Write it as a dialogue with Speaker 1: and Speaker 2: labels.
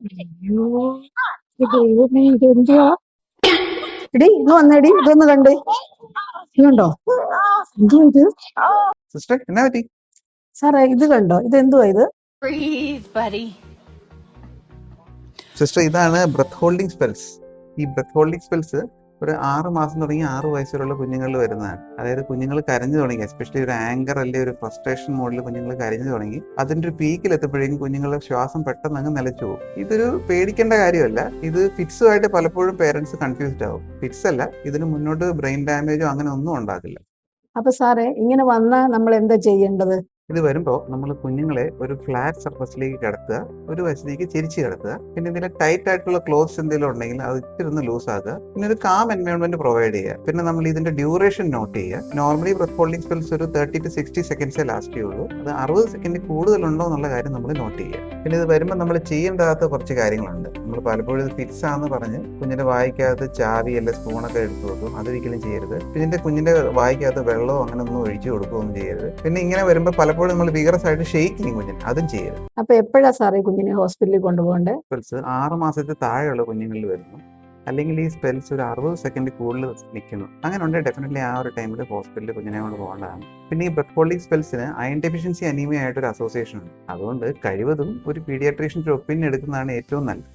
Speaker 1: അയ്യോ ദൈവമേ ഇതെന്തുവാ? എടി ഇത് വന്നെടി, ഇതൊന്ന് കണ്ടേ, ഇതുണ്ടോ? എന്തുവാ ഇത്?
Speaker 2: സിസ്റ്റർ എന്നാ പറ്റി?
Speaker 1: സാറേ ഇത് കണ്ടോ? ഇതെന്തുവാ ഇത്?
Speaker 2: സിസ്റ്റർ ഇതാണ് ബ്രത്ത് ഹോൾഡിംഗ് സ്പെൽസ്. ഈ ബ്രത്ത് ഹോൾഡിംഗ് സ്പെൽസ് ഒരു 6 മാസം തുടങ്ങി 6 വയസ്സുള്ള കുഞ്ഞുങ്ങളിൽ വരുന്നതാണ്. അതായത് കുഞ്ഞുങ്ങൾ കരഞ്ഞു തുടങ്ങി, എസ്പെഷ്യലി ഒരു ആങ്കർ അല്ലെങ്കിൽ ഒരു ഫ്രസ്ട്രേഷൻ മോഡിൽ കുഞ്ഞുങ്ങൾ കരഞ്ഞു തുടങ്ങി അതിന്റെ ഒരു പീക്കിൽ എത്തുമ്പോഴേക്കും കുഞ്ഞുങ്ങളുടെ ശ്വാസം പെട്ടെന്ന് അങ്ങ് നിലച്ചു പോകും. ഇതൊരു പേടിക്കേണ്ട കാര്യമല്ല. ഇത് ഫിറ്റ്സുമായിട്ട് പലപ്പോഴും പേരൻസ് കൺഫ്യൂസ്ഡ് ആവും. ഫിറ്റ്സ് അല്ല, ഇതിന് മുന്നോട്ട് ബ്രെയിൻ ഡാമേജോ അങ്ങനെ ഒന്നും ഉണ്ടാകില്ല.
Speaker 1: അപ്പൊ സാറേ ഇങ്ങനെ വന്നാ നമ്മൾ എന്താ ചെയ്യേണ്ടത്?
Speaker 2: ഇത് വരുമ്പോൾ നമ്മൾ കുഞ്ഞുങ്ങളെ ഒരു ഫ്ലാറ്റ് സർഫസിലേക്ക് കിടത്തുക, ഒരു വശത്തേക്ക് ചിരിച്ച് കിടത്തുക. പിന്നെ ഇതിൽ ടൈറ്റ് ആയിട്ടുള്ള ക്ലോത്ത്സ് എന്തെങ്കിലും ഉണ്ടെങ്കിൽ അത് ഇത്തിരി ഒന്ന് ലൂസ് ആക്കുക. പിന്നെ ഒരു കാം എൻവയോൺമെന്റ് പ്രൊവൈഡ് ചെയ്യുക. പിന്നെ നമ്മൾ ഇതിന്റെ ഡ്യൂറേഷൻ നോട്ട് ചെയ്യുക. നോർമലി ബ്രത്ത് ഹോൾഡിംഗ് സ്പെൽസ് ഒരു 30 to 60 സെക്കൻഡ്സേ ലാസ്റ്റ് ചെയ്യുള്ളൂ. അത് 60 സെക്കൻഡ് കൂടുതലുണ്ടോ എന്നുള്ള കാര്യം നമ്മൾ നോട്ട് ചെയ്യുക. പിന്നെ ഇത് വരുമ്പോൾ നമ്മൾ ചെയ്യേണ്ടാത്ത കുറച്ച് കാര്യങ്ങളുണ്ട്. നമ്മൾ പലപ്പോഴും ഇത് ഫിറ്റ്സ് ആണെന്ന് പറഞ്ഞ് കുഞ്ഞിന്റെ വായിക്കകത്ത് ചാവി അല്ലെ സ്പൂണൊക്കെ എടുത്തു വെക്കും. അതൊരിക്കലും ചെയ്യരുത്. പിന്നെ കുഞ്ഞിന്റെ വായിക്കകത്ത് വെള്ളമോ അങ്ങനെ ഒന്നും ഒഴിച്ചു കൊടുക്കുകയൊന്നും ചെയ്യരുത്. പിന്നെ ഇങ്ങനെ വരുമ്പോൾ പലപ്പോഴും നമ്മൾ വിഗറസ് ആയിട്ട് ഷെയ്ക്ക് ചെയ്യും കുഞ്ഞിന്, അതും ചെയ്യരുത്.
Speaker 1: അപ്പൊ എപ്പോഴാ സാറേ കുഞ്ഞിനെ ഹോസ്പിറ്റലിൽ കൊണ്ടുപോകണ്ടേ?
Speaker 2: സ്പെൽസ് 6 മാസത്തിൽ താഴെയുള്ള കുഞ്ഞുങ്ങളിൽ വരുന്നു, അല്ലെങ്കിൽ ഈ സ്പെൽസ് ഒരു 60 സെക്കൻഡ് കൂടുതൽ നിൽക്കുന്നു, അങ്ങനെ ഉണ്ടെങ്കിൽ ഡെഫിനറ്റ്ലി ആ ഒരു ടൈമിൽ ഹോസ്പിറ്റലിൽ കുഞ്ഞിനെ കൊണ്ട് പോകേണ്ടതാണ്. പിന്നെ ഈ ബ്രത്ത് ഹോൾഡിംഗ് സ്പെൽസിന് അയൺ ഡെഫിഷ്യൻസി അനീമിയ ആയിട്ടൊരു അസോസിയേഷൻ ഉണ്ട്. അതുകൊണ്ട് കഴിവതും ഒരു പീഡിയാട്രീഷ്യൻ്റെ ഒപ്പീനിയൻ എടുക്കുന്നതാണ് ഏറ്റവും നല്ലത്.